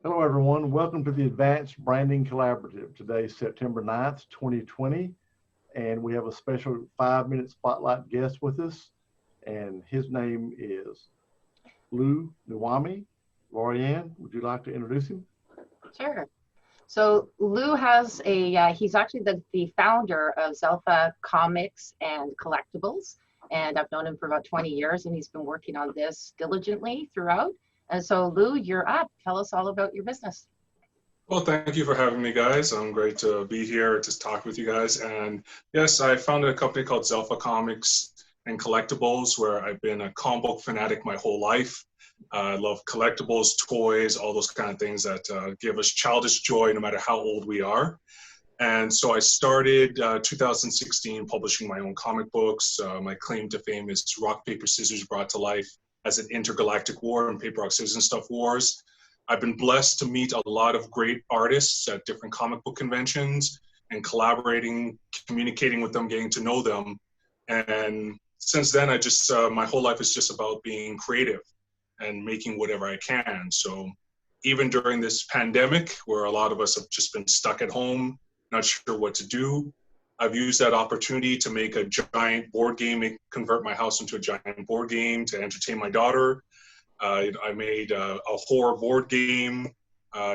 Hello, everyone. Welcome to the Advanced Branding Collaborative. Today is September 9th, 2020, and we have a special 5-minute spotlight guest with us, and his name is Nuwame. Lorianne, would you like to introduce him? Sure. So Lou has he's actually the founder of Zelfa Comics and Collectibles. And I've known him for about 20 years and he's been working on this diligently throughout. And so Lou, you're up. Tell us all about your business. Well, thank you for having me, guys. I'm great to be here to talk with you guys. And yes, I founded a company called Zelfa Comics and Collectibles, where I've been a comic book fanatic my whole life. I love collectibles, toys, all those kind of things that give us childish joy no matter how old we are. And so I started 2016 publishing my own comic books. My claim to fame is Rock, Paper, Scissors brought to life as an intergalactic war and Paper, Rock, Scissors and Stuff wars. I've been blessed to meet a lot of great artists at different comic book conventions and collaborating, communicating with them, getting to know them. And since then, I just, my whole life is just about being creative and making whatever I can. So even during this pandemic, where a lot of us have just been stuck at home, not sure what to do, I've used that opportunity to make a giant board game, convert my house into a giant board game to entertain my daughter. I made a horror board game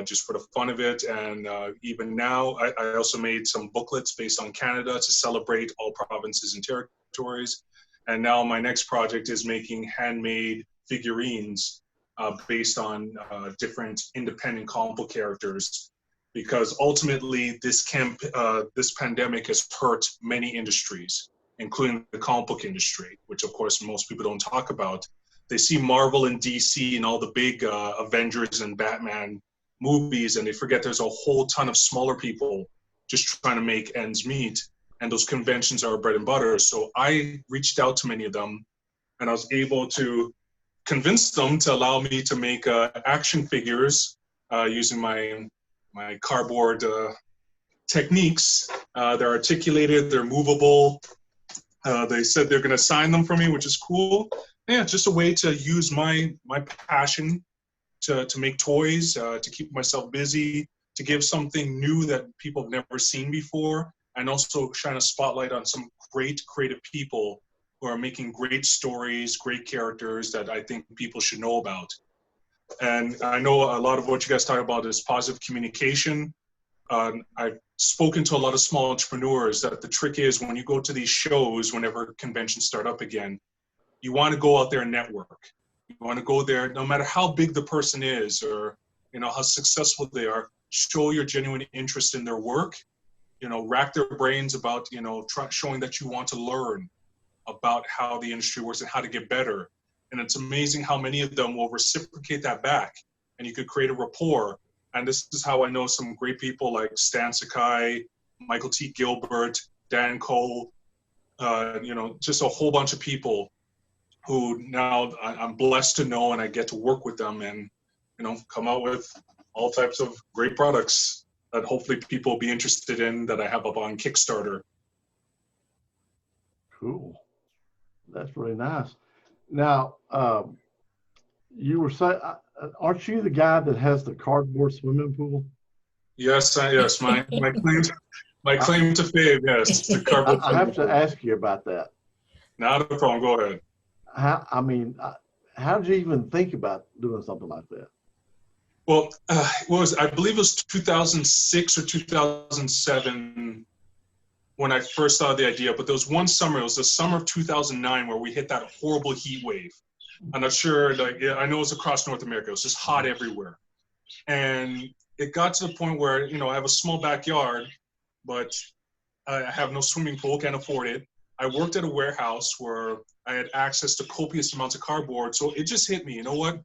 just for the fun of it. And even now, I also made some booklets based on Canada to celebrate all provinces and territories. And now my next project is making handmade figurines based on different independent comic book characters, because ultimately this pandemic has hurt many industries, including the comic book industry, which of course most people don't talk about. They see Marvel and DC and all the big Avengers and Batman movies, and they forget there's a whole ton of smaller people just trying to make ends meet, and those conventions are bread and butter. So I reached out to many of them, and I was able to convince them to allow me to make action figures using my cardboard techniques. They're articulated, they're movable. They said they're gonna sign them for me, which is cool. Yeah, just a way to use my passion to make toys, to keep myself busy, to give something new that people have never seen before, and also shine a spotlight on some great creative people who are making great stories, great characters that I think people should know about. And I know a lot of what you guys talk about is positive communication. I've spoken to a lot of small entrepreneurs that the trick is when you go to these shows, whenever conventions start up again, you want to go out there and network. You want to go there, no matter how big the person is or how successful they are, show your genuine interest in their work, rack their brains about, showing that you want to learn about how the industry works and how to get better. And it's amazing how many of them will reciprocate that back, and you could create a rapport. And this is how I know some great people like Stan Sakai, Michael T. Gilbert, Dan Cole, just a whole bunch of people who now I'm blessed to know, and I get to work with them and, come out with all types of great products that hopefully people will be interested in, that I have up on Kickstarter. Cool. That's really nice. Now, you were saying, aren't you the guy that has the cardboard swimming pool? Yes, yes. My claim to fame, yes. The cardboard I have to ask you about that. Not a problem. Go ahead. How did you even think about doing something like that? Well, I believe it was 2006 or 2007 when I first saw the idea, but there was one summer, it was the summer of 2009, where we hit that horrible heat wave. I'm not sure, I know it was across North America, it was just hot everywhere. And it got to the point where, I have a small backyard, but I have no swimming pool, can't afford it. I worked at a warehouse where I had access to copious amounts of cardboard, so it just hit me, you know what?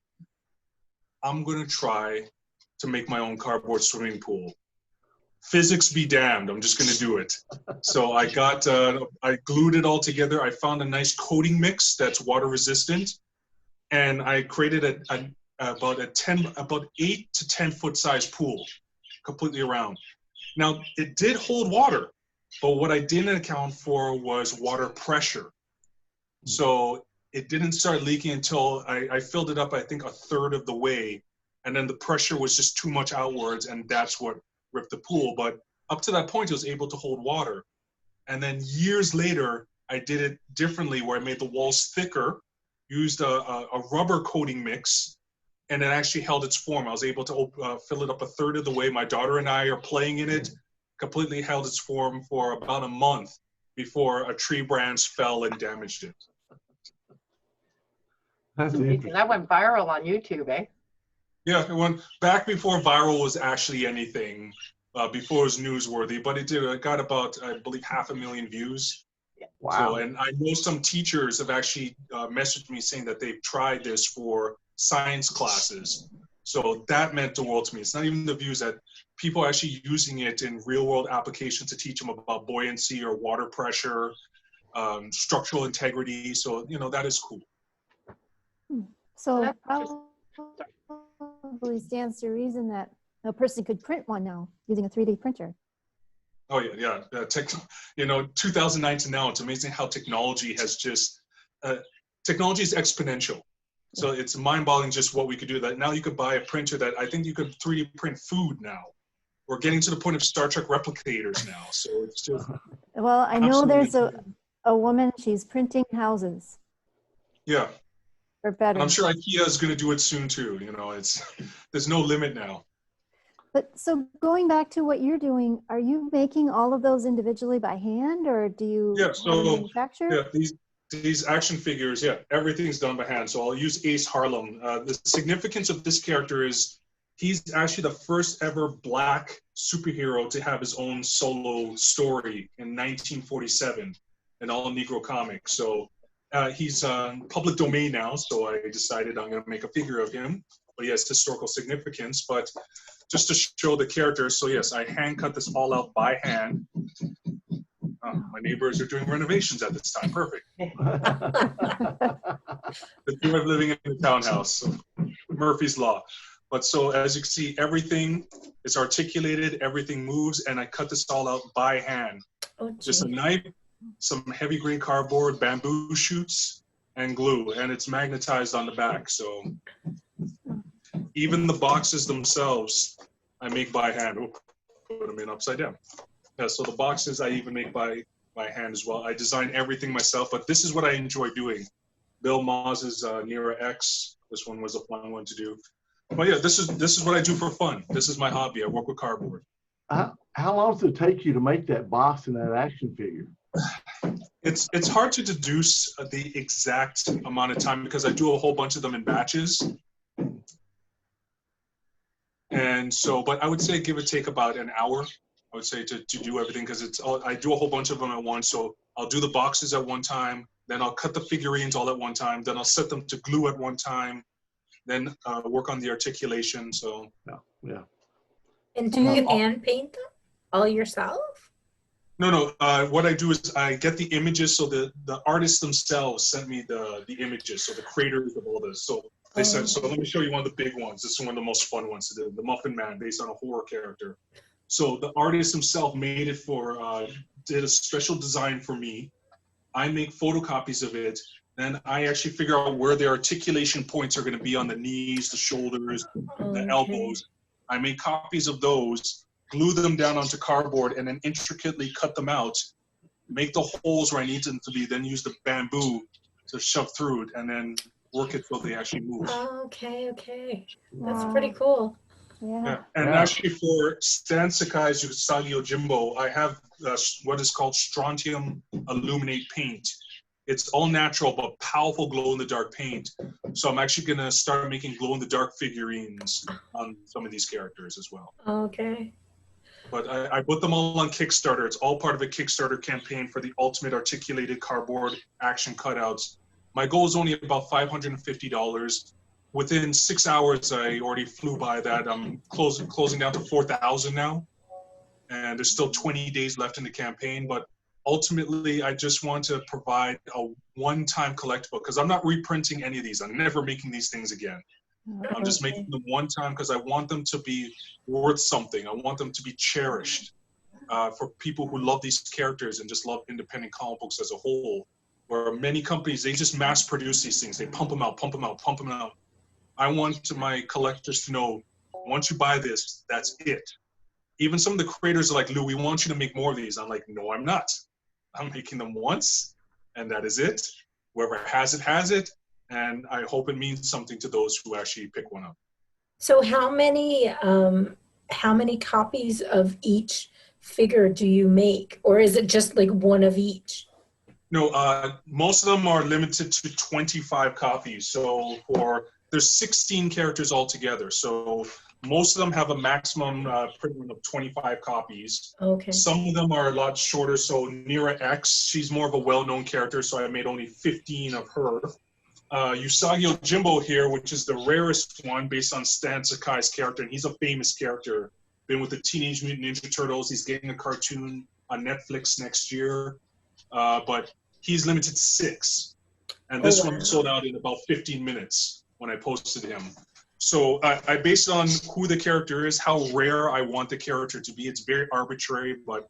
I'm gonna try to make my own cardboard swimming pool. Physics be damned, I'm just gonna do it. So I glued it all together. I found a nice coating mix that's water resistant. And I created about 8 to 10 foot size pool, completely around. Now it did hold water, but what I didn't account for was water pressure. So it didn't start leaking until I filled it up, I think, a third of the way. and then the pressure was just too much outwards, and that's what ripped the pool. But up to that point, it was able to hold water. And then years later, I did it differently, where I made the walls thicker, used a rubber coating mix, and it actually held its form. I was able to fill it up a third of the way. My daughter and I are playing in it, completely held its form for about a month before a tree branch fell and damaged it. That's And interesting. that went viral on YouTube, eh? Yeah, it went back before viral was actually anything, before it was newsworthy, but it got about, I believe, 500,000 views. Wow. So, and I know some teachers have actually messaged me saying that they've tried this for science classes. So that meant the world to me. It's not even the views, that people are actually using it in real world applications to teach them about buoyancy or water pressure, structural integrity. So, you know, that is cool. So That's interesting. probably stands to reason that a person could print one now using a 3D printer. Oh yeah, yeah. You know, 2009 to now, it's amazing how technology has just, technology is exponential. So it's mind-boggling just what we could do. That now you could buy a printer that I think you could 3D print food now. We're getting to the point of Star Trek replicators now. So it's just. Well, I know there's absolutely. a woman, she's printing houses Yeah, for and I'm veterans. sure IKEA is going to do it soon too. You know, there's no limit now. But so going back to what you're doing, are you making all of those individually by hand, or do you Yeah, have so them manufactured? yeah, these action figures, yeah, everything's done by hand. So I'll use Ace Harlem. The significance of this character is he's actually the first ever Black superhero to have his own solo story in 1947, an all-Negro comic. So he's public domain now, so I decided I'm going to make a figure of him. But he has historical significance. But just to show the character, so yes, I hand cut this all out by hand. My neighbors are doing renovations at this time. Perfect. The joy of living in a townhouse. So Murphy's Law. But so as you can see, everything is articulated, everything moves, and I cut this all out by hand. Oh, Just a gee. knife, some heavy grain cardboard, bamboo shoots, and glue, and it's magnetized on the back. So even the boxes themselves, I make by hand. Oh, put them in upside down. Yeah, so the boxes I even make by hand as well. I design everything myself, but this is what I enjoy doing. Bill Maz's Nera X. This one was a fun one to do. But yeah, this is what I do for fun. This is my hobby. I work with cardboard. How long does it take you to make that box and that action figure? It's hard to deduce the exact amount of time because I do a whole bunch of them in batches. And so, but I would say give or take about an hour. I would say to do everything because I do a whole bunch of them at once. So I'll do the boxes at one time, then I'll cut the figurines all at one time, then I'll set them to glue at one time, then work on the articulation. So Yeah. And do you hand paint them all yourself? no. What I do is I get the images. So the artists themselves sent me the images. So the creators of all this. So they said, so let me show you one of the big ones. This is one of the most fun ones. The Muffin Man, based on a horror character. So the artist himself made it did a special design for me. I make photocopies of it. Then I actually figure out where the articulation points are going to be on the knees, the shoulders, the elbows. I make copies of those, glue them down onto cardboard, and then intricately cut them out, make the holes where I need them to be, then use the bamboo to shove through it, and then work it till they actually move. Okay. That's Wow. pretty cool. Yeah. And Yeah. actually for Stan Sakai's Usagi Yojimbo, I have what is called strontium illuminate paint. It's all natural but powerful glow-in-the-dark paint. So I'm actually going to start making glow-in-the-dark figurines on some of these characters as well. Okay. But I put them all on Kickstarter. It's all part of a Kickstarter campaign for the ultimate articulated cardboard action cutouts. My goal is only about $550. Within 6 hours, I already flew by that. I'm closing down to 4,000 now. And there's still 20 days left in the campaign. But ultimately, I just want to provide a one-time collectible because I'm not reprinting any of these. I'm never making these things again. I'm just making them one time because I want them to be worth something. I want them to be cherished for people who love these characters and just love independent comic books as a whole. Where many companies, they just mass produce these things. They pump them out. I want my collectors to know, once you buy this, that's it. Even some of the creators are like, Lou, we want you to make more of these. I'm like, no, I'm not. I'm making them once, and that is it. Whoever has it, and I hope it means something to those who actually pick one up. So how many copies of each figure do you make? Or is it just like one of each? No, most of them are limited to 25 copies. So there's 16 characters altogether. So most of them have a maximum print run of 25 copies. Okay. Some of them are a lot shorter. So Nira X, she's more of a well-known character, so I made only 15 of her. Usagi Yojimbo here, which is the rarest one based on Stan Sakai's character, and he's a famous character. Been with the Teenage Mutant Ninja Turtles. He's getting a cartoon on Netflix next year, but he's limited to 6. And this one sold out in about 15 minutes when I posted him. So I based it on who the character is, how rare I want the character to be. It's very arbitrary, but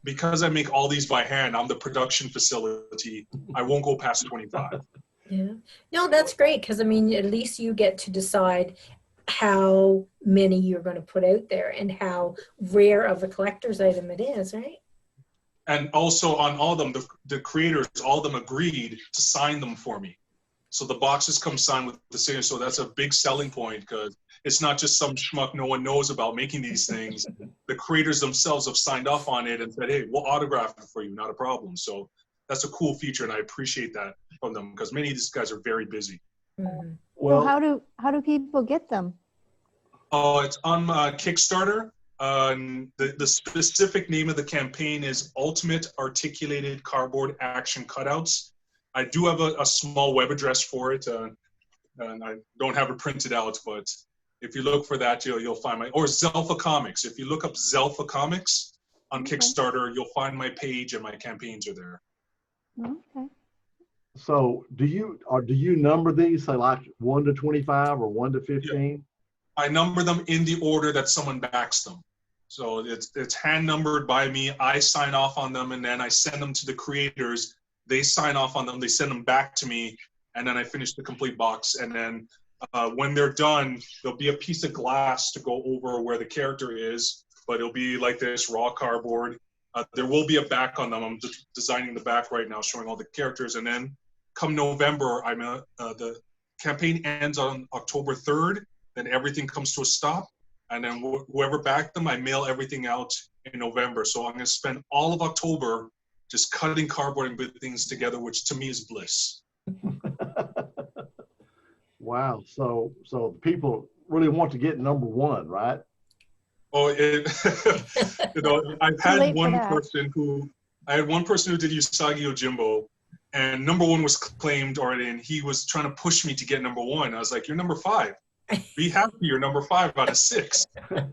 because I make all these by hand, I'm the production facility. I won't go past 25. Yeah. No, that's great, because I mean, at least you get to decide how many you're going to put out there and how rare of a collector's item it is, right? And also on all of them, the creators, all of them agreed to sign them for me. So the boxes come signed with the signature. So that's a big selling point, because it's not just some schmuck no one knows about making these things. The creators themselves have signed off on it and said, hey, we'll autograph it for you, not a problem. So that's a cool feature, and I appreciate that from them, because many of these guys are very busy. Mm-hmm. Well, how do people get them? Oh, it's on Kickstarter. The specific name of the campaign is Ultimate Articulated Cardboard Action Cutouts. I do have a small web address for it, and I don't have it printed out, but if you look for that, you'll find or Zelfa Comics. If you look up Zelfa Comics on Kickstarter, you'll find my page, and my campaigns are there. Okay. So do you number these, say like 1 to 25 or 1 to 15? Yeah. I number them in the order that someone backs them. So it's hand numbered by me. I sign off on them, and then I send them to the creators. They sign off on them. They send them back to me, and then I finish the complete box. And then when they're done, there'll be a piece of glass to go over where the character is, but it'll be like this raw cardboard. There will be a back on them. I'm designing the back right now, showing all the characters. And then come November, the campaign ends on October 3rd. Then everything comes to a stop. And then whoever backed them, I mail everything out in November. So I'm going to spend all of October just cutting cardboard and putting things together, which to me is bliss. Wow. So people really want to get number 1, right? Oh, I've had one person who did Usagi Yojimbo, and number 1 was claimed already, and he was trying to push me to get number 1. I was like, you're number 5. Be happy you're number 5 out of 6.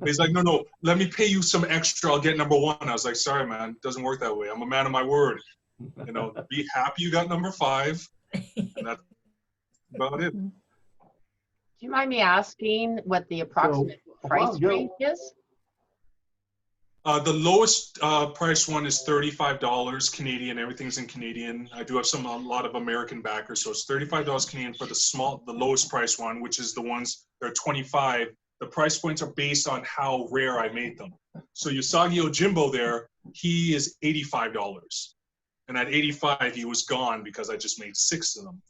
He's like, no, let me pay you some extra. I'll get number 1. I was like, sorry, man, it doesn't work that way. I'm a man of my word. Be happy you got number 5, and that's about it. Do you mind me asking what the approximate price range is? The lowest price one is $35 Canadian. Everything's in Canadian. I do have a lot of American backers, so it's $35 Canadian for the lowest price one, which is the ones that are 25. The price points are based on how rare I made them. So Usagi Yojimbo there, he is $85, and at 85 he was gone because I just made 6 of them.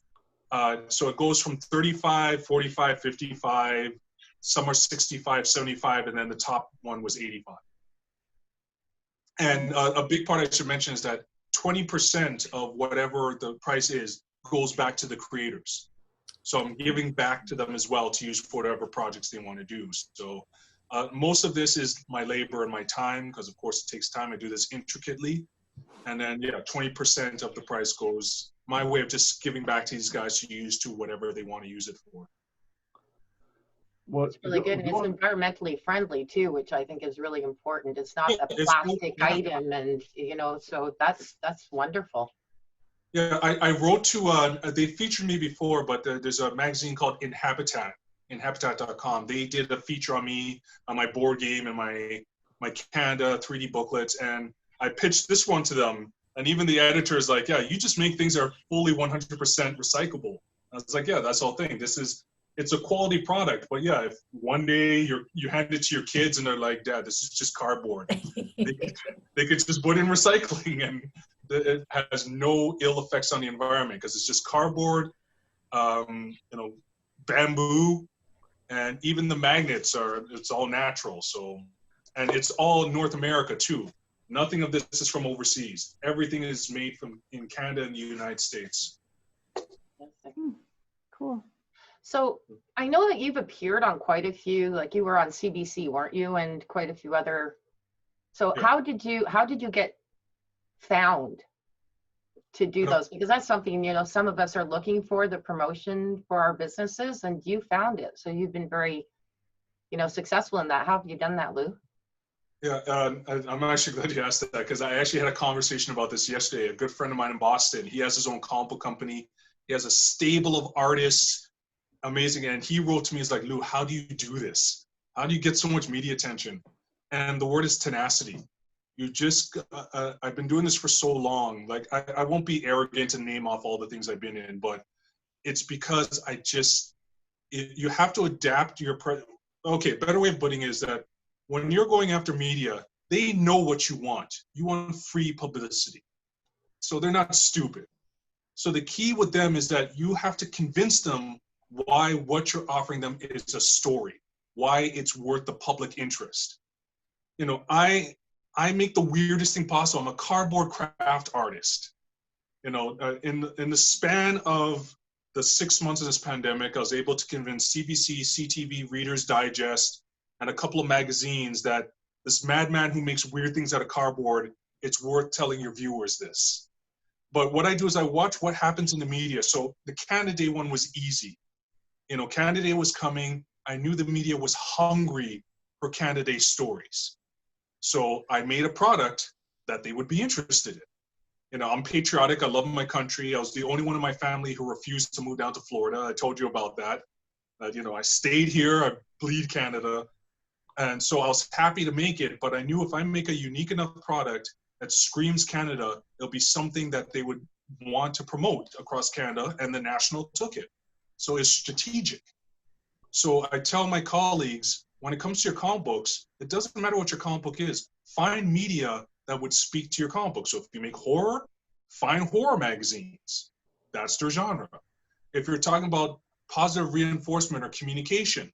So it goes from 35, 45, 55, some are 65, 75, and then the top one was 85. And a big part I should mention is that 20% of whatever the price is goes back to the creators. So I'm giving back to them as well to use for whatever projects they want to do. So most of this is my labor and my time, because of course it takes time. I do this intricately. And then, 20% of the price goes my way of just giving back to these guys to use to whatever they want to use it for. Well, it's really good, and it's environmentally friendly too, which I think is really important. It's not a plastic item, and so that's wonderful. Yeah, I wrote to they featured me before, but there's a magazine called Inhabitat.com. They did a feature on me, on my board game and my Canada 3D booklets, and I pitched this one to them, and even the editor is like, yeah, you just make things that are fully 100% recyclable. I was like, yeah, that's the whole thing. This is it's a quality product. But yeah, if one day you hand it to your kids and they're like, Dad, this is just cardboard, they could just put it in recycling and it has no ill effects on the environment because it's just cardboard, bamboo, and even the magnets it's all natural. So, and it's all North America too. Nothing of this is from overseas. Everything is made in Canada and the United States. Cool. So I know that you've appeared on quite a few, like you were on CBC, weren't you? And quite a few other. So Yeah. how did you get found to do those? Because that's something, some of us are looking for, the promotion for our businesses, and you found it. So you've been very, successful in that. How have you done that, Lou? Yeah, I'm actually glad you asked that because I actually had a conversation about this yesterday. A good friend of mine in Boston, he has his own comic book company. He has a stable of artists, amazing. And he wrote to me, he's like, Lou, how do you do this? How do you get so much media attention? And the word is tenacity. You just, I've been doing this for so long. Like, I won't be arrogant and name off all the things I've been in, but it's because you have to adapt your, okay, better way of putting it is that when you're going after media, they know what you want. You want free publicity. So they're not stupid. So the key with them is that you have to convince them why what you're offering them is a story, why it's worth the public interest. I make the weirdest thing possible. I'm a cardboard craft artist. In the span of the 6 months of this pandemic, I was able to convince CBC, CTV, Reader's Digest, and a couple of magazines that this madman who makes weird things out of cardboard, it's worth telling your viewers this. But what I do is I watch what happens in the media. So the Canada Day one was easy. Canada Day was coming. I knew the media was hungry for Canada Day stories. So I made a product that they would be interested in. I'm patriotic. I love my country. I was the only one in my family who refused to move down to Florida. I told you about that. I stayed here. I bleed Canada. And so I was happy to make it, but I knew if I make a unique enough product that screams Canada, it'll be something that they would want to promote across Canada, and the National took it. So it's strategic. So I tell my colleagues, when it comes to your comic books, it doesn't matter what your comic book is. Find media that would speak to your comic book. So if you make horror, find horror magazines. That's their genre. If you're talking about positive reinforcement or communication,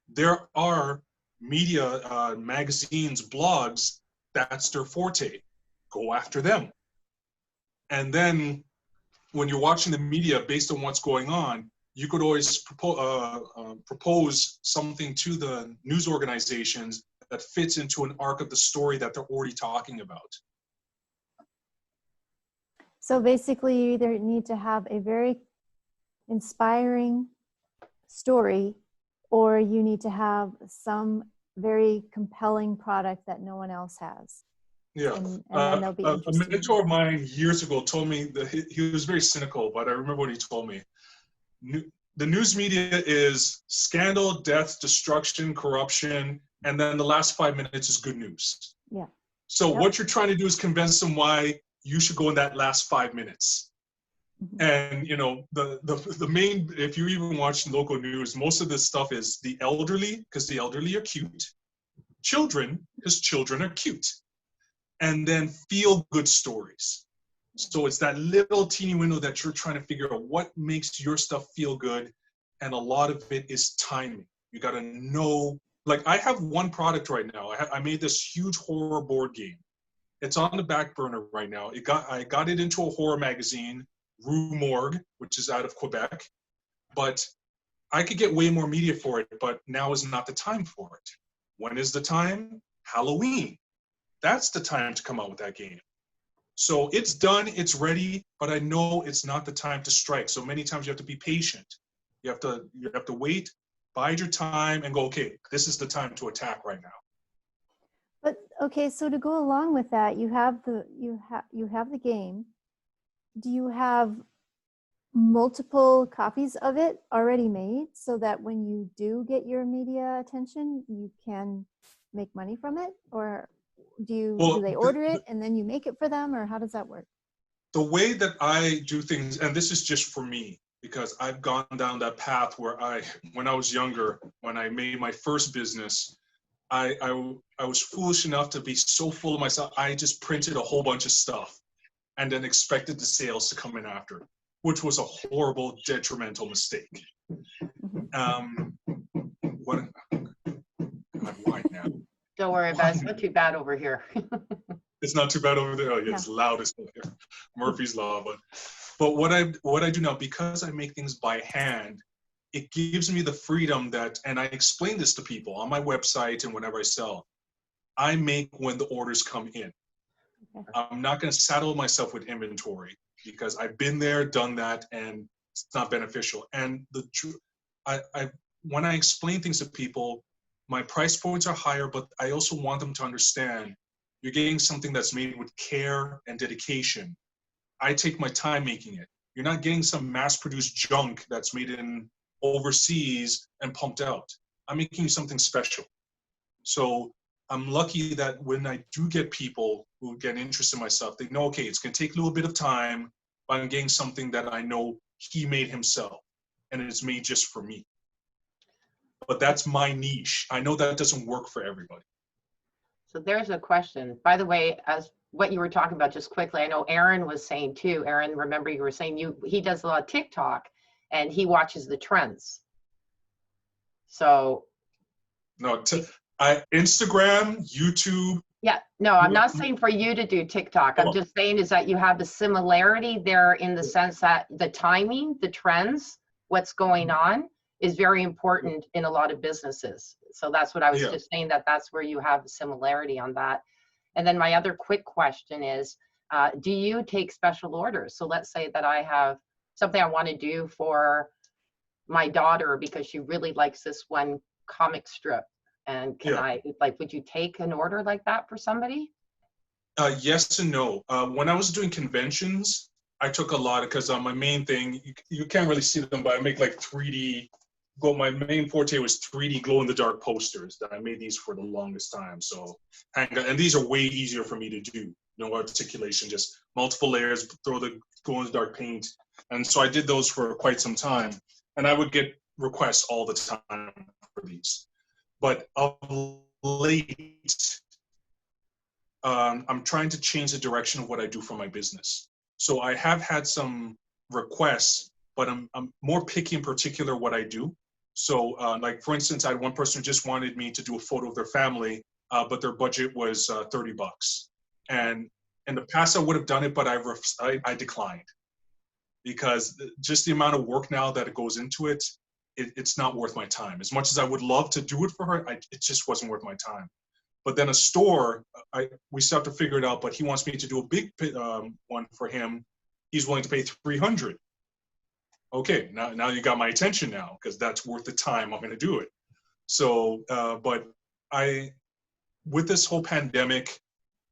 there are media magazines, blogs, that's their forte. Go after them. And then when you're watching the media based on what's going on, you could always propose something to the news organizations that fits into an arc of the story that they're already talking about. So basically, you either need to have a very inspiring story, or you need to have some very compelling product that no one else has. Yeah. And then they'll be a interested. mentor of mine years ago told me that he was very cynical, but I remember what he told me. The news media is scandal, death, destruction, corruption, and then the last 5 minutes is good news. Yeah. So Yep. what you're trying to do is convince them why you should go in that last 5 minutes. Mhm. And the main, if you even watch local news, most of this stuff is the elderly, because the elderly are cute, children, because children are cute, and then feel good stories. So it's that little teeny window that you're trying to figure out what makes your stuff feel good. And a lot of it is timing. You got to know, like I have one product right now. I made this huge horror board game. It's on the back burner right now. I got it into a horror magazine, Rue Morgue, which is out of Quebec. But I could get way more media for it, but now is not the time for it. When is the time? Halloween. That's the time to come out with that game. So it's done, it's ready, but I know it's not the time to strike. So many times you have to be patient. You have to wait, bide your time, and go, okay, this is the time to attack right now. But okay, so to go along with that, you have the game. Do you have multiple copies of it already made so that when you do get your media attention, you can make money from it? Or do they order it and then you make it for them, or how does that work? The way that I do things, and this is just for me, because I've gone down that path where when I was younger, when I made my first business, I was foolish enough to be so full of myself. I just printed a whole bunch of stuff and then expected the sales to come in after, which was a horrible, detrimental mistake. What? I'm wide now. Don't worry about it. It's not too bad over here. It's not too bad over there. Oh, yeah, it's loud as hell here. Murphy's Law. But what I do now, because I make things by hand, it gives me the freedom that, and I explain this to people on my website and whenever I sell, I make when the orders come in. Okay. I'm not going to saddle myself with inventory because I've been there, done that, and it's not beneficial. And when I explain things to people, my price points are higher, but I also want them to understand you're getting something that's made with care and dedication. I take my time making it. You're not getting some mass-produced junk that's made in overseas and pumped out. I'm making something special. So I'm lucky that when I do get people who get interested in my stuff, they know, okay, it's going to take a little bit of time, but I'm getting something that I know he made himself, and it's made just for me. But that's my niche. I know that doesn't work for everybody. So there's a question. By the way, as what you were talking about just quickly, I know Aaron was saying too. Aaron, remember you were saying he does a lot of TikTok and he watches the trends. So. No, Instagram, YouTube. Yeah, no, I'm not saying for you to do TikTok. I'm just saying is that you have a similarity there in the sense that the timing, the trends, what's going on is very important in a lot of businesses. So that's what I was just saying, that's where you have a similarity on that. And then my other quick question is, do you take special orders? So let's say that I have something I want to do for my daughter because she really likes this one comic strip. And would you take an order like that for somebody? Yes and no. When I was doing conventions, I took a lot because my main thing, you can't really see them, but I make like 3D. My main forte was 3D glow-in-the-dark posters that I made these for the longest time. So, and these are way easier for me to do. No articulation, just multiple layers, throw the glow-in-the-dark paint. And so I did those for quite some time. And I would get requests all the time for these. But of late, I'm trying to change the direction of what I do for my business. So I have had some requests, but I'm more picky in particular what I do. So like, for instance, I had one person who just wanted me to do a photo of their family, but their budget was $30. And in the past, I would have done it, but I declined because just the amount of work now that it goes into it, it's not worth my time. As much as I would love to do it for her, it just wasn't worth my time. But then a store, we still have to figure it out, but he wants me to do a big one for him. He's willing to pay $300. Okay, now you got my attention now, because that's worth the time I'm gonna do it. So, but with this whole pandemic,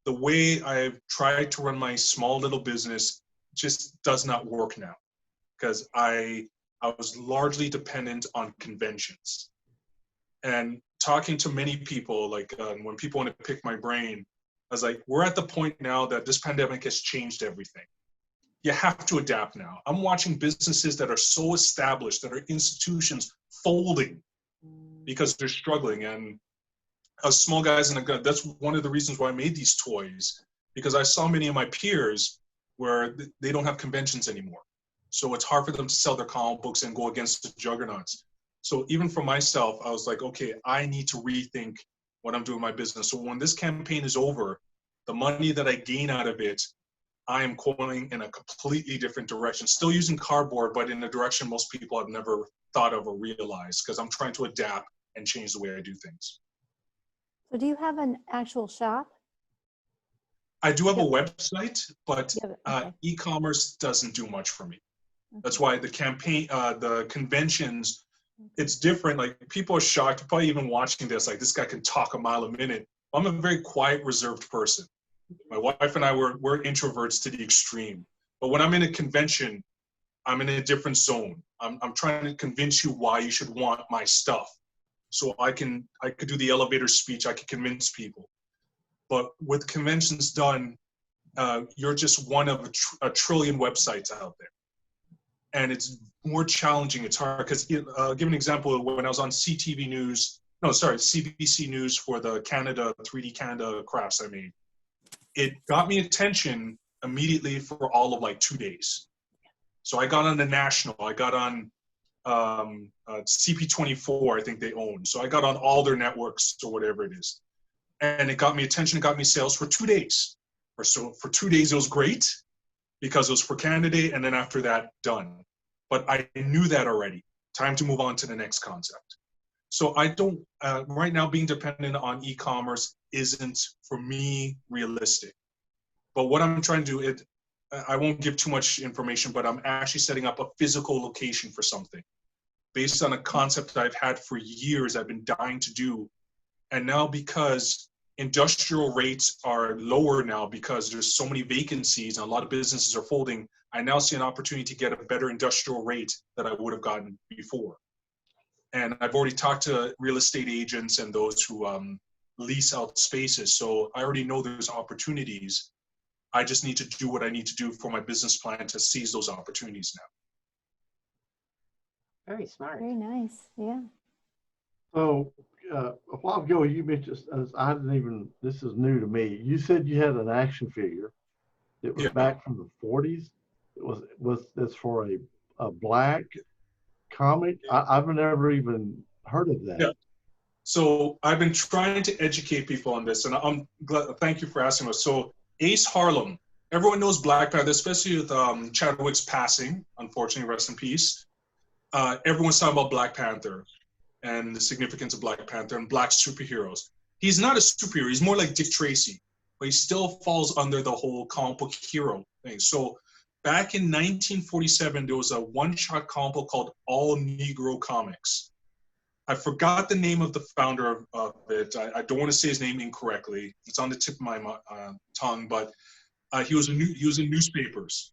the way I've tried to run my small little business just does not work now, because I was largely dependent on conventions. And talking to many people, like when people want to pick my brain, I was like, we're at the point now that this pandemic has changed everything. You have to adapt now. I'm watching businesses that are so established, that are institutions folding because they're struggling. And us small guys in the gut, that's one of the reasons why I made these toys, because I saw many of my peers where they don't have conventions anymore. So it's hard for them to sell their comic books and go against the juggernauts. So even for myself, I was like, okay, I need to rethink what I'm doing in my business. So when this campaign is over, the money that I gain out of it, I am going in a completely different direction. Still using cardboard, but in a direction most people have never thought of or realized, because I'm trying to adapt and change the way I do things. So do you have an actual shop? I do have a website, but okay. e-commerce doesn't do much for me. Okay. That's why the campaign, the conventions, it's different. Like, people are shocked, probably even watching this, like, this guy can talk a mile a minute. I'm a very quiet, reserved person. My wife and I, we're introverts to the extreme. But when I'm in a convention, I'm in a different zone. I'm trying to convince you why you should want my stuff. So I could do the elevator speech, I could convince people. But with conventions done, you're just one of a trillion websites out there. and it's more challenging. It's hard because, give an example, when I was on CBC News for the 3D Canada crafts I made, it got me attention immediately for all of like 2 days. So I got on the national, I got on CP24, I think they own. So I got on all their networks or whatever it is. And it got me attention, it got me sales for 2 days. So for 2 days, it was great because it was for Canada, and then after that, done. But I knew that already. Time to move on to the next concept. So I don't, right now being dependent on e-commerce isn't, for me, realistic. But what I'm trying to do, I won't give too much information, but I'm actually setting up a physical location for something based on a concept that I've had for years, I've been dying to do. And now because industrial rates are lower now because there's so many vacancies and a lot of businesses are folding, I now see an opportunity to get a better industrial rate that I would have gotten before. And I've already talked to real estate agents and those who lease out spaces. So I already know there's opportunities. I just need to do what I need to do for my business plan to seize those opportunities now. Very smart. Very nice. Yeah. So a while ago, you mentioned, I didn't even, this is new to me. You said you had an action figure. It was back from the 40s. It was that's for a black comic. I've never even heard of that. Yeah. So I've been trying to educate people on this, and I'm glad. Thank you for asking us. So Ace Harlem. Everyone knows Black Panther, especially with Chadwick's passing. Unfortunately, rest in peace. Everyone's talking about Black Panther and the significance of Black Panther and black superheroes. He's not a superhero. He's more like Dick Tracy, but he still falls under the whole comic book hero thing. So back in 1947, there was a one-shot comic book called All Negro Comics. I forgot the name of the founder of it. I don't want to say his name incorrectly. It's on the tip of my tongue, but he was in newspapers.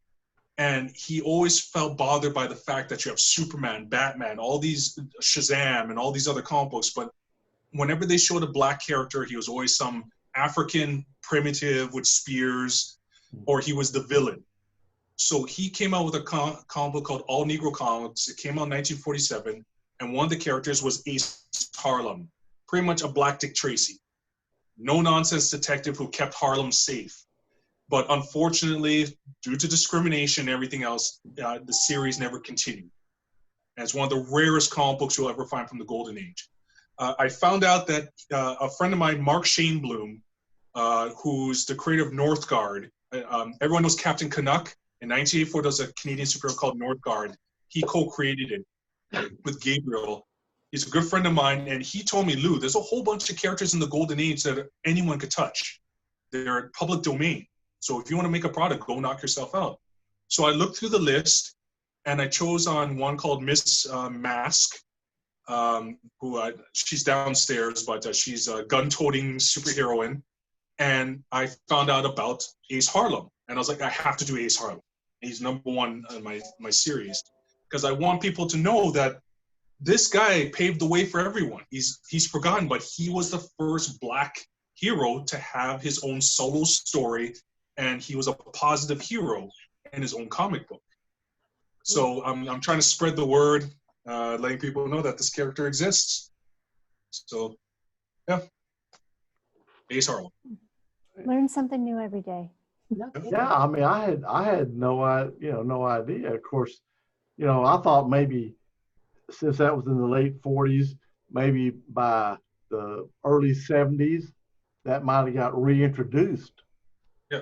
And he always felt bothered by the fact that you have Superman, Batman, all these Shazam, and all these other comic books. But whenever they showed a black character, he was always some African primitive with spears, or he was the villain. So he came out with a comic book called All Negro Comics. It came out in 1947. And one of the characters was Ace Harlem, pretty much a black Dick Tracy. No-nonsense detective who kept Harlem safe. But unfortunately, due to discrimination and everything else, the series never continued. And it's one of the rarest comic books you'll ever find from the Golden Age. I found out that a friend of mine, Mark Shaneblum, who's the creator of Northgard, everyone knows Captain Canuck. In 1984, there was a Canadian superhero called Northgard. He co-created it with Gabriel. He's a good friend of mine, and he told me, Lou, there's a whole bunch of characters in the Golden Age that anyone could touch. They're public domain. So if you want to make a product, go knock yourself out. So I looked through the list, and I chose on one called Miss Mask, she's downstairs, but she's a gun-toting superheroine. And I found out about Ace Harlem, and I was like, I have to do Ace Harlem. He's #1 in my series, because I want people to know that this guy paved the way for everyone. He's forgotten, but he was the first black hero to have his own solo story, and he was a positive hero in his own comic book. So I'm trying to spread the word, letting people know that this character exists. So, yeah, Ace Harlem. Learn something new every day. Yeah, I mean, I had no idea. Of course, I thought maybe since that was in the late 40s, maybe by the early 70s, that might have got reintroduced. Yeah.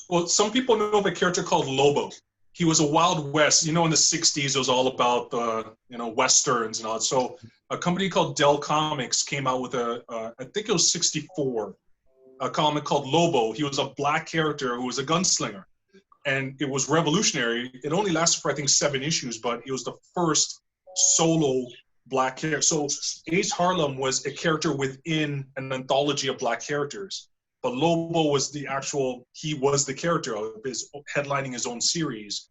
Well, some people know of a character called Lobo. He was a Wild West. In the 60s, it was all about Westerns and all that. So a company called Dell Comics came out with I think it was 64, a comic called Lobo. He was a black character who was a gunslinger. And it was revolutionary. It only lasted for, I think, 7 issues, but it was the first solo black character. So Ace Harlem was a character within an anthology of black characters. But Lobo was he was the character of headlining his own series.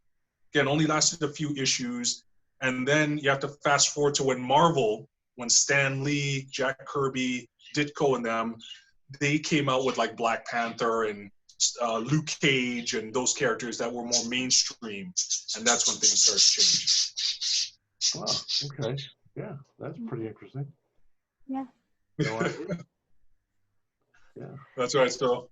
Again, only lasted a few issues. And then you have to fast forward to when Stan Lee, Jack Kirby, Ditko and them, they came out with like Black Panther and Luke Cage and those characters that were more mainstream, and that's when things started to change. Wow. Okay. Yeah, that's pretty interesting. Yeah. No idea. Yeah. That's right. So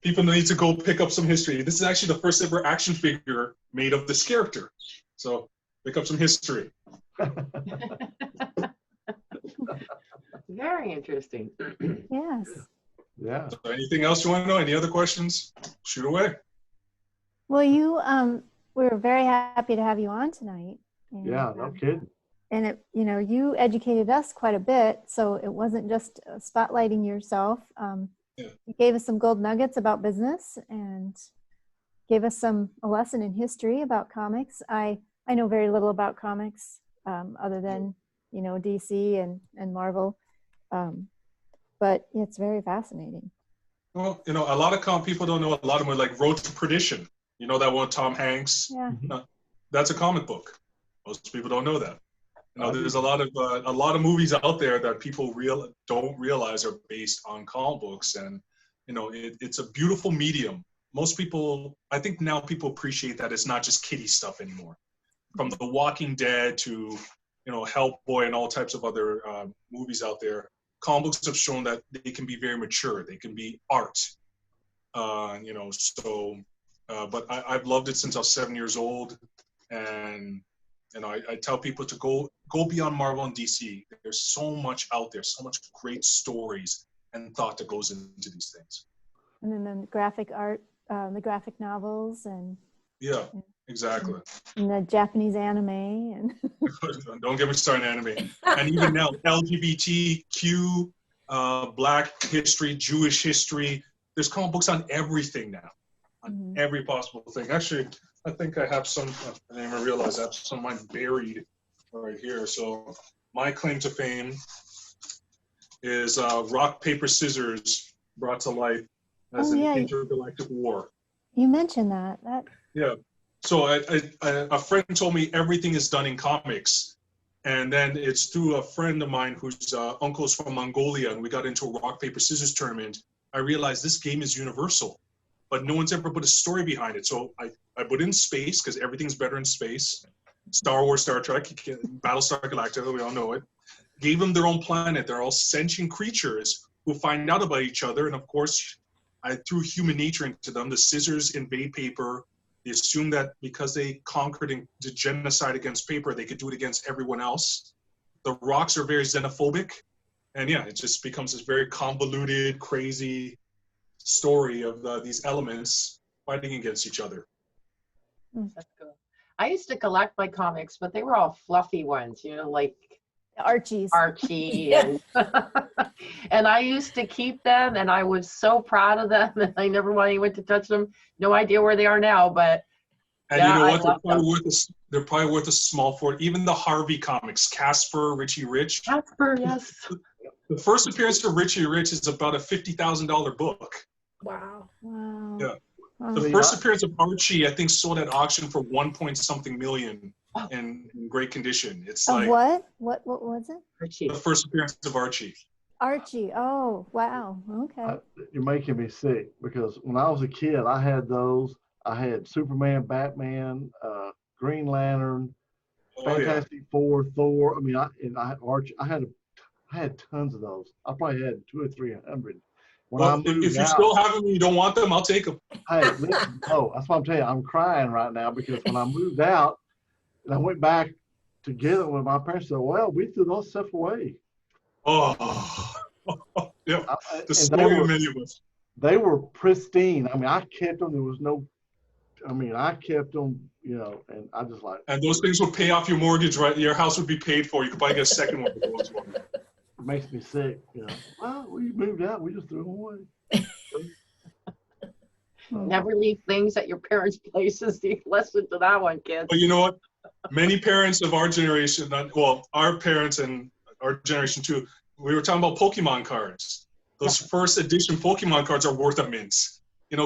people need to go pick up some history. This is actually the first ever action figure made of this character. So pick up some history. Very interesting. Yes. Yeah. So anything else you want to know? Any other questions? Shoot away. Well, we're very happy to have you on tonight. And, Yeah, no kidding. And it, you educated us quite a bit, so it wasn't just spotlighting yourself. Yeah. You gave us some gold nuggets about business and gave us a lesson in history about comics. I know very little about comics, other than DC and Marvel, but it's very fascinating. Well, a lot of people don't know. A lot of them are like Road to Perdition. You know that one with Tom Hanks? Yeah. That's a comic book. Most people don't know that. There's a lot of movies out there that people don't realize are based on comic books, and it's a beautiful medium. Most people, I think now people appreciate that it's not just kiddie stuff anymore. From The Walking Dead to Hellboy and all types of other movies out there, comic books have shown that they can be very mature. They can be art. But I've loved it since I was 7 years old, and I tell people to go beyond Marvel and DC. There's so much out there, so much great stories and thought that goes into these things. And then the graphic art, the graphic novels, and yeah, exactly. And the Japanese anime, and don't get me started on anime. And even now, LGBTQ, Black history, Jewish history. There's comic books on everything now, on every possible thing. Actually, I think I have some. I didn't even realize I have some of mine buried right here. So my claim to fame is rock, paper, scissors brought to life as an intergalactic war. You mentioned that. Yeah. So a friend told me everything is done in comics, and then it's through a friend of mine whose uncle's from Mongolia, and we got into a rock, paper, scissors tournament. I realized this game is universal, but no one's ever put a story behind it. So I put in space, because everything's better in space. Star Wars, Star Trek, Battlestar Galactica, we all know it. Gave them their own planet. They're all sentient creatures who find out about each other. And of course, I threw human nature into them. The scissors invade paper. They assume that because they conquered and did genocide against paper, they could do it against everyone else. The rocks are very xenophobic. And yeah, it just becomes this very convoluted, crazy story of these elements fighting against each other. That's cool. I used to collect my comics, but they were all fluffy ones, like Archie. And, and I used to keep them, and I was so proud of them, and I never wanted anyone to touch them. No idea where they are now, but and you know what? They're probably worth a small fortune. Even the Harvey comics, Casper, Richie Rich. Casper, yes. The first appearance of Richie Rich is about a $50,000 book. Wow. Yeah. The first appearance of Archie, I think, sold at auction for 1-point-something million in great condition. It's like what was it? Archie. The first appearance of Archie. Archie. Oh, wow. Okay. You're making me sick, because when I was a kid, I had those. I had Superman, Batman, Green Lantern, Fantastic Four, Thor. I mean, I had Archie. I had tons of those. I probably had 200 or 300. If you still have them and you don't want them, I'll take them. Hey, listen, that's what I'm telling you. I'm crying right now, because when I moved out and I went back to get them with my parents, said, well, we threw those stuff away. Oh, yeah. The story of many of us. They were pristine. I mean, I kept them. There was no, I kept them, and I just like. And those things would pay off your mortgage, right? Your house would be paid for. You could probably get a second one. It makes me sick, Well, we moved out. We just threw them away. Never leave things at your parents' places. Listen to that one, kids. But you know what? Many parents of our generation, our parents and our generation too, we were talking about Pokemon cards. Those first edition Pokemon cards are worth a mint.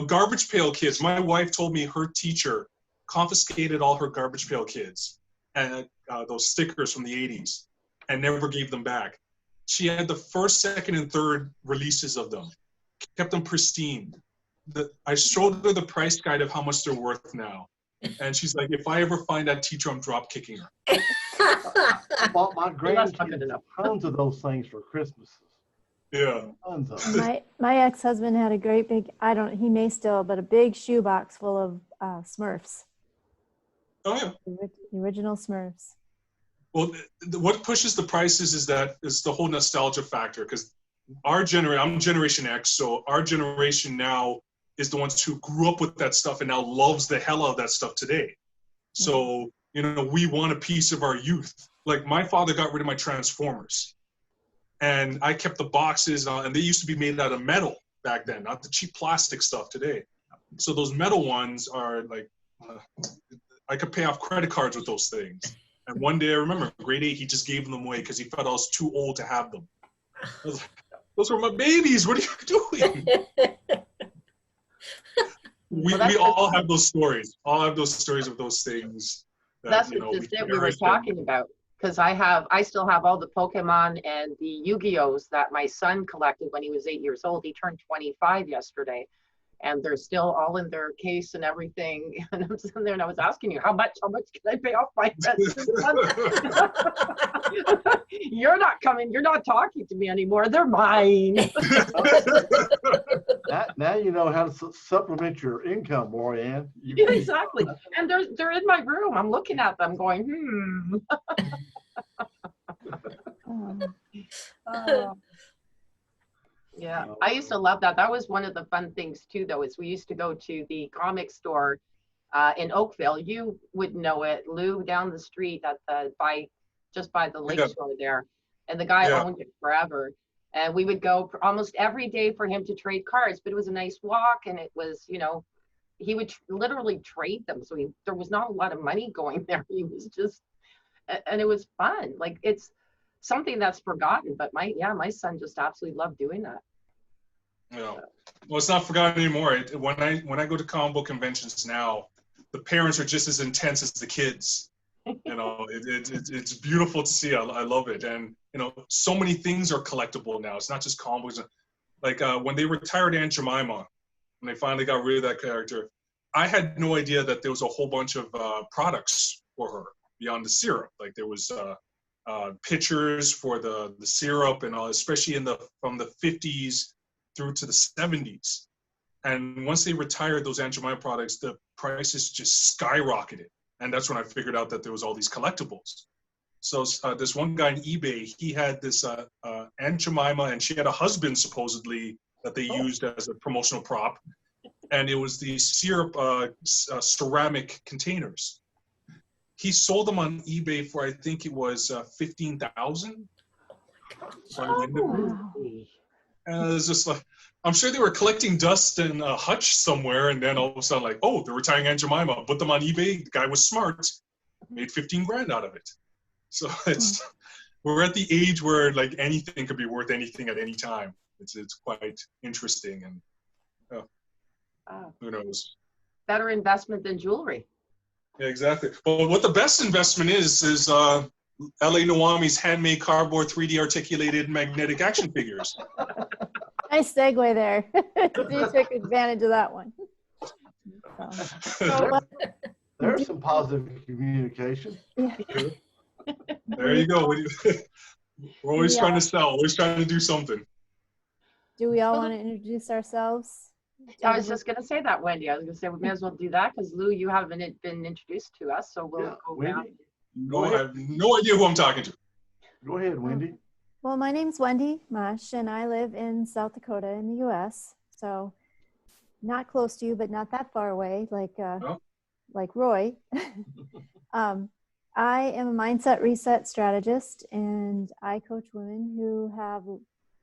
Garbage pail kids. My wife told me her teacher confiscated all her garbage pail kids and those stickers from the 80s and never gave them back. She had the first, second, and third releases of them, kept them pristine. I showed her the price guide of how much they're worth now. And she's like, if I ever find that teacher, I'm drop kicking her. I bought my That's not good grandkids enough. tons of those things for Christmases. Yeah. Tons of And them. my ex-husband had a great big, he may still, but a big shoebox full of Smurfs, Oh yeah. the original Smurfs. Well, what pushes the prices is the whole nostalgia factor, because our generation, I'm Generation X, so our generation now is the ones who grew up with that stuff and now loves the hell out of that stuff today. So, you know, we want a piece of our youth. Like my father got rid of my Transformers, and I kept the boxes, and they used to be made out of metal back then, not the cheap plastic stuff today. So those metal ones are like, I could pay off credit cards with those things. And one day I remember, grade 8, he just gave them away because he felt I was too old to have them. I was like, those were my babies. What are you doing? We all have those stories. All have those stories of those things. That's just it we were talking about. Because I still have all the Pokemon and the Yu-Gi-Ohs that my son collected when he was 8 years old. He turned 25 yesterday, and they're still all in their case and everything. And I'm sitting there and I was asking you, how much can I pay off my rent this month? You're not coming. You're not talking to me anymore. They're mine. Now you know how to supplement your income, Morianne. Yeah, exactly. And they're in my room. I'm looking at them going, Yeah, I used to love that. That was one of the fun things too, though, is we used to go to the comic store in Oakville. You would know it, Lou, down the street at just by the lake shore there. And the guy owned it forever. And we would go almost every day for him to trade cards, but it was a nice walk, and it was, you know, he would literally trade them. So there was not a lot of money going there. He was just, and it was fun. Like, it's something that's forgotten, but my son just absolutely loved doing that. Yeah. Well, it's not forgotten anymore. When I go to comic book conventions now, the parents are just as intense as the kids. You know, it's beautiful to see. I love it. And, you know, so many things are collectible now. It's not just comic books. Like when they retired Aunt Jemima, when they finally got rid of that character, I had no idea that there was a whole bunch of products for her beyond the syrup. Like there was pictures for the syrup and all, especially from the 50s through to the 70s. And once they retired those Aunt Jemima products, the prices just skyrocketed. And that's when I figured out that there was all these collectibles. So this one guy on eBay, he had this Aunt Jemima, and she had a husband supposedly that they used as a promotional prop. And it was these syrup ceramic containers. He sold them on eBay for, I think it was $15,000. And it's just like, I'm sure they were collecting dust in a hutch somewhere, and then all of a sudden, like, oh, they're retiring Aunt Jemima. Put them on eBay. The guy was smart, made 15 grand out of it. So we're at the age where like anything could be worth anything at any time. It's quite interesting, and who knows? Better investment than jewelry. Yeah, exactly. Well, what the best investment is LA Nuwame's handmade cardboard 3D articulated magnetic action figures. Nice segue there. You took advantage of that one. There's some positive communication. Yeah. There you go. We're always trying to sell, always trying to do something. Do we all want to introduce ourselves? I was just going to say that, Wendy. I was going to say we may as well do that because, Lou, you haven't been introduced to us, so we'll go around. No, I have no idea who I'm talking to. Go ahead, Wendy. Well, my name's Wendy Mush, and I live in South Dakota in the U.S., so not close to you, but not that far away, like Roy. I am a mindset reset strategist, and I coach women who have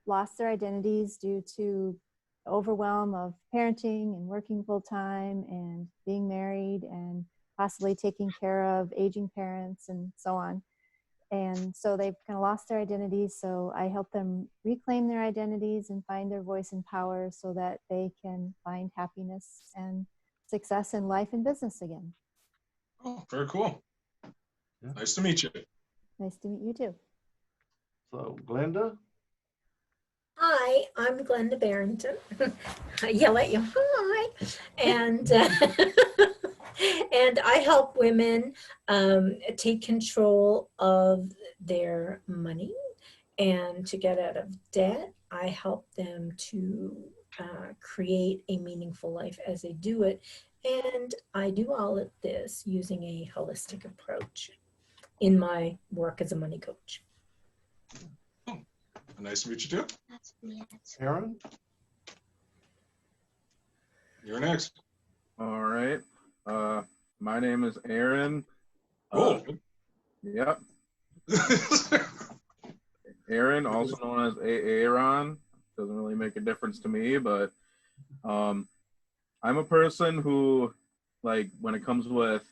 lost their identities due to overwhelm of parenting and working full-time and being married and possibly taking care of aging parents and so on. And so they've kind of lost their identities. So I help them reclaim their identities and find their voice and power so that they can find happiness and success in life and business again. Oh, very cool. Yeah. Nice to meet you. Nice to meet you too. So, Glenda? Hi, I'm Glenda Barrington. I yell at you, hi. And, and I help women take control of their money and to get out of debt. I help them to create a meaningful life as they do it. And I do all of this using a holistic approach in my work as a money coach. Nice to meet you too. Aaron? You're next. All right. My name is Aaron. Oh. Yep. Aaron, also known as Aaron. Doesn't really make a difference to me, but I'm a person who, like, when it comes with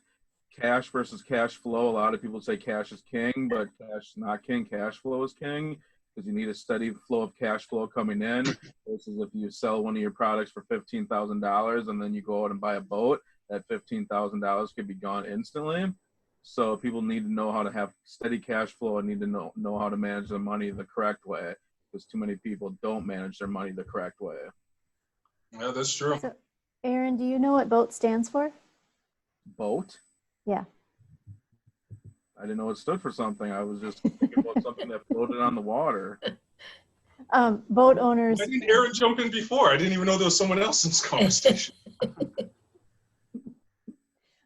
cash versus cash flow, a lot of people say cash is king, but cash is not king. Cash flow is king, because you need a steady flow of cash flow coming in versus if you sell one of your products for $15,000 and then you go out and buy a boat, that $15,000 could be gone instantly. So people need to know how to have steady cash flow and need to know how to manage their money the correct way, because too many people don't manage their money the correct way. Yeah, that's true. So, Aaron, do you know what BOAT stands for? Boat? Yeah. I didn't know it stood for something. I was just thinking about something that floated on the water. Boat owners. Why didn't Aaron jump in before? I didn't even know there was someone else in this conversation.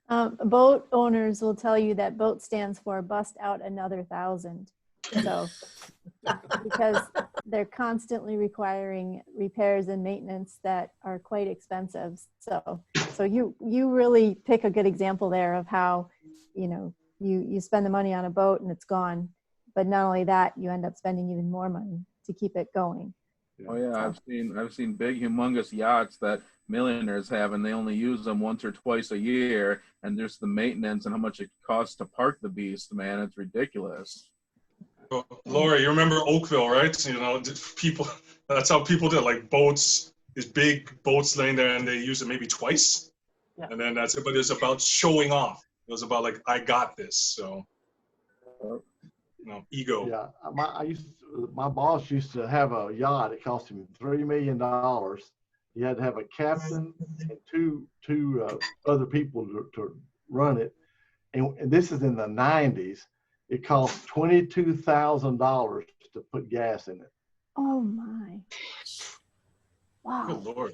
Boat owners will tell you that BOAT stands for bust out another 1,000. So, because they're constantly requiring repairs and maintenance that are quite expensive. So you really pick a good example there of how, you know, you spend the money on a boat and it's gone, but not only that, you end up spending even more money to keep it going. Oh yeah, I've seen big, humongous yachts that millionaires have, and they only use them once or twice a year, and there's the maintenance and how much it costs to park the beast, man, it's ridiculous. Well, Laura, you remember Oakville, right? You know, people, that's how people did, like boats, these big boats laying there, and they use it maybe twice. Yeah. And then that's it, but it's about showing off. It was about like, I got this, so, you know, ego. Yeah, my boss used to have a yacht. It cost him $3 million. He had to have a captain and two other people to run it. And this is in the 90s. It cost $22,000 to put gas in it. Oh my. Wow. Good Lord.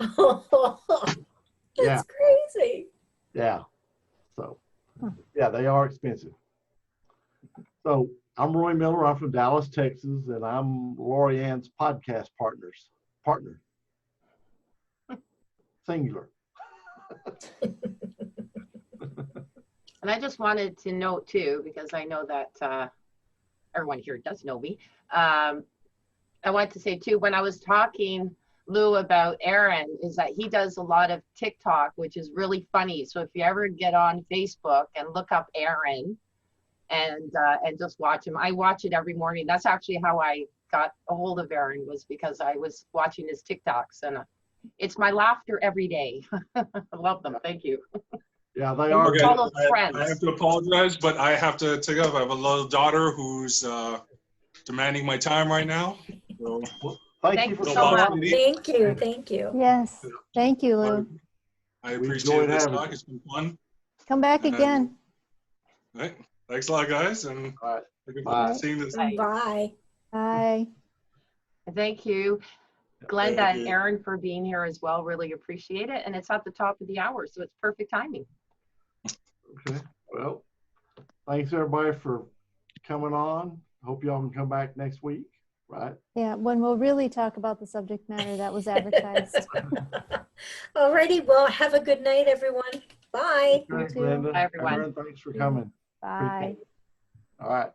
That's crazy. Yeah. So, yeah, they are expensive. So I'm Roy Miller. I'm from Dallas, Texas, and I'm Lori Ann's podcast partner. Singular. And I just wanted to note too, because I know that everyone here does know me. I wanted to say too, when I was talking, Lou, about Aaron, is that he does a lot of TikTok, which is really funny. So if you ever get on Facebook and look up Aaron and just watch him, I watch it every morning. That's actually how I got a hold of Aaron, was because I was watching his TikToks, and it's my laughter every day. I love them. Thank you. Yeah, they are. Okay, Follow trends. I have to apologize, but I have to take off. I have a little daughter who's demanding my time right now. So, Thank you for so coming much. out. Thank you. Thank you. Yes. Thank you, Lou. I We appreciate enjoyed this having talk. you. It's been fun. Come back And- again. All right. Thanks a lot, guys. And All right. looking Bye. forward to seeing this. Bye. Bye. Thank you, Glenda Thank and you. Aaron, for being here as well. Really appreciate it. And it's at the top of the hour, so it's perfect timing. Okay. Well, thanks everybody for coming on. Hope y'all can come back next week, right? Yeah, when we'll really talk about the subject matter that was advertised. Alrighty, well, have a good night, everyone. Bye. Okay, too. Glenda. Bye, everyone. Aaron, thanks for coming. Bye. Appreciate it. All right.